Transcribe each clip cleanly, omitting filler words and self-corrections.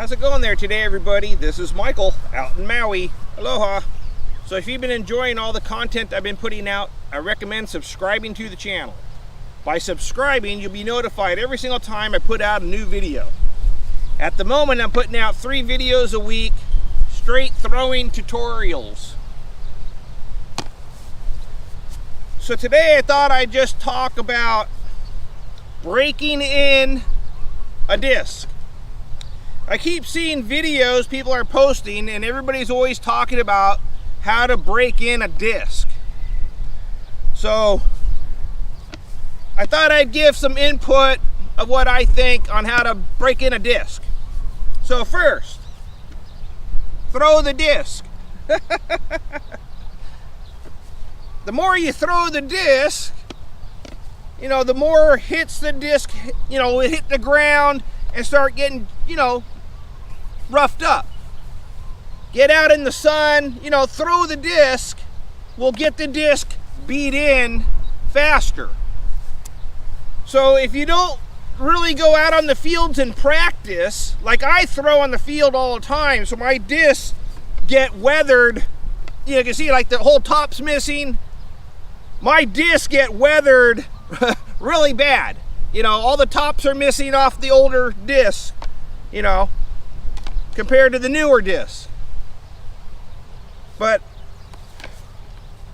How's it going there today, everybody? This is Michael out in Maui. Aloha. So if you've been enjoying all the content I've been putting out, I recommend subscribing to the channel. By subscribing, you'll be notified every single time I put out a new video. At the moment, I'm putting out 3 videos a week, straight throwing tutorials. So today I thought I'd just talk about breaking in a disc. I keep seeing videos people are posting and everybody's always talking about how to break in a disc. So I thought I'd give some input of what I think on how to break in a disc. So first, throw the disc. The more you throw the disc, the more hits the disc, it hit the ground and start getting, roughed up. Get out in the sun, throw the disc, will get the disc beat in faster. So if you don't really go out on the fields and practice, like I throw on the field all the time, so my discs get weathered. You can see like the whole top's missing. My discs get weathered really bad. All the tops are missing off the older discs, compared to the newer discs. But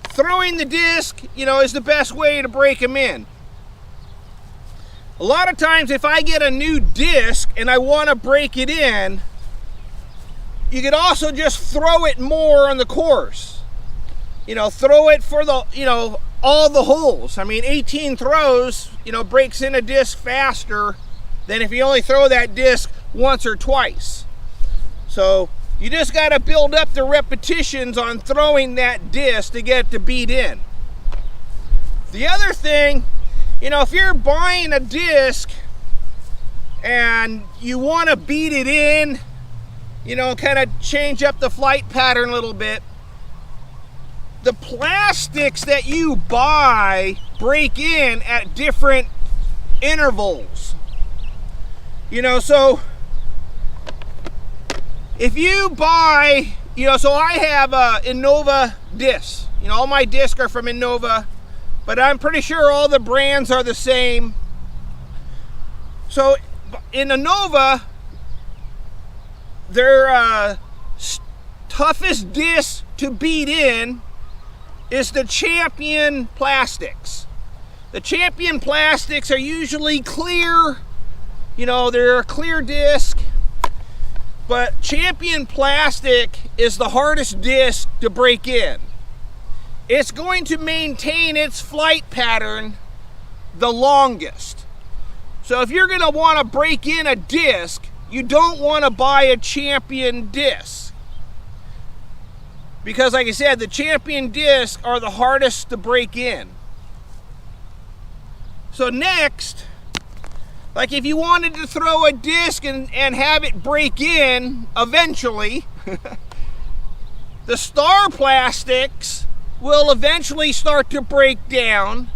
throwing the disc, is the best way to break them in. A lot of times if I get a new disc and I want to break it in, you could also just throw it more on the course. Throw it for the, all the holes. I mean, 18 throws, breaks in a disc faster than if you only throw that disc once or twice. So you just got to build up the repetitions on throwing that disc to get it to beat in. The other thing, if you're buying a disc and you want to beat it in, kind of change up the flight pattern a little bit, the plastics that you buy break in at different intervals. So if you buy, so I have Innova discs. All my discs are from Innova, but I'm pretty sure all the brands are the same. So in Innova, their toughest disc to beat in is the Champion plastics. The Champion plastics are usually clear, they're a clear disc, but Champion plastic is the hardest disc to break in. It's going to maintain its flight pattern the longest. So if you're going to want to break in a disc, you don't want to buy a Champion disc. Because like I said, the Champion discs are the hardest to break in. So next, like if you wanted to throw a disc and have it break in eventually, the star plastics will eventually start to break down.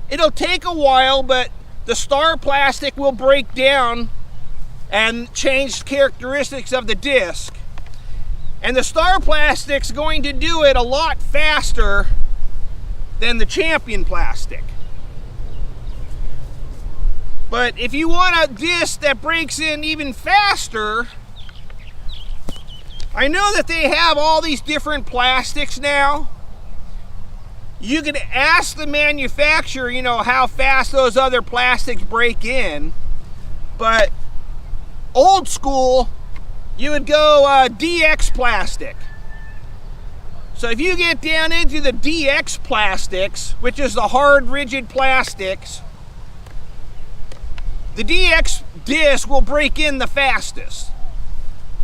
It'll take a while, but the star plastic will break down and change characteristics of the disc. And the star plastic's going to do it a lot faster than the Champion plastic. But if you want a disc that breaks in even faster, I know that they have all these different plastics now. You can ask the manufacturer, how fast those other plastics break in. But old school, you would go DX plastic. So if you get down into the DX plastics, which is the hard, rigid plastics, the DX disc will break in the fastest.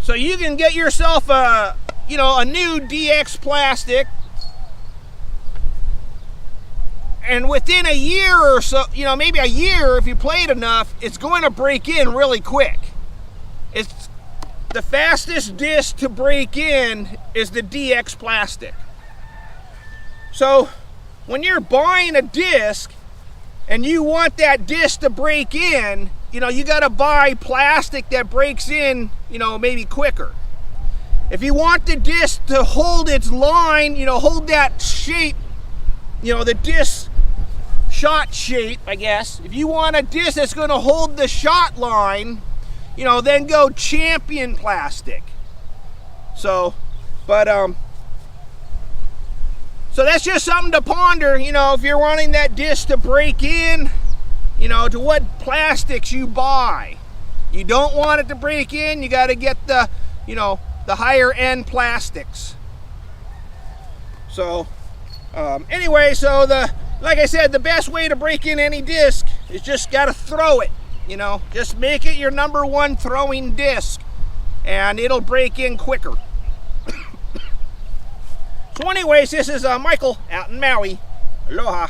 So you can get yourself a new DX plastic, and within a year or so, maybe a year if you play it enough, it's going to break in really quick. It's the fastest disc to break in is the DX plastic. So when you're buying a disc and you want that disc to break in, you know, you got to buy plastic that breaks in, you know, maybe quicker. If you want the disc to hold its line, you know, hold that shape, you know, the disc shot shape, I guess. If you want a disc that's going to hold the shot line, you know, then go Champion plastic. So, but so that's just something to ponder, you know, if you're wanting that disc to break in, you know, to what plastics you buy. You don't want it to break in, you got to get the, you know, the higher end plastics. So, anyway, so like I said, the best way to break in any disc is just got to throw it, you know, just make it your #1 throwing disc and it'll break in quicker. So anyways, this is Michael out in Maui. Aloha.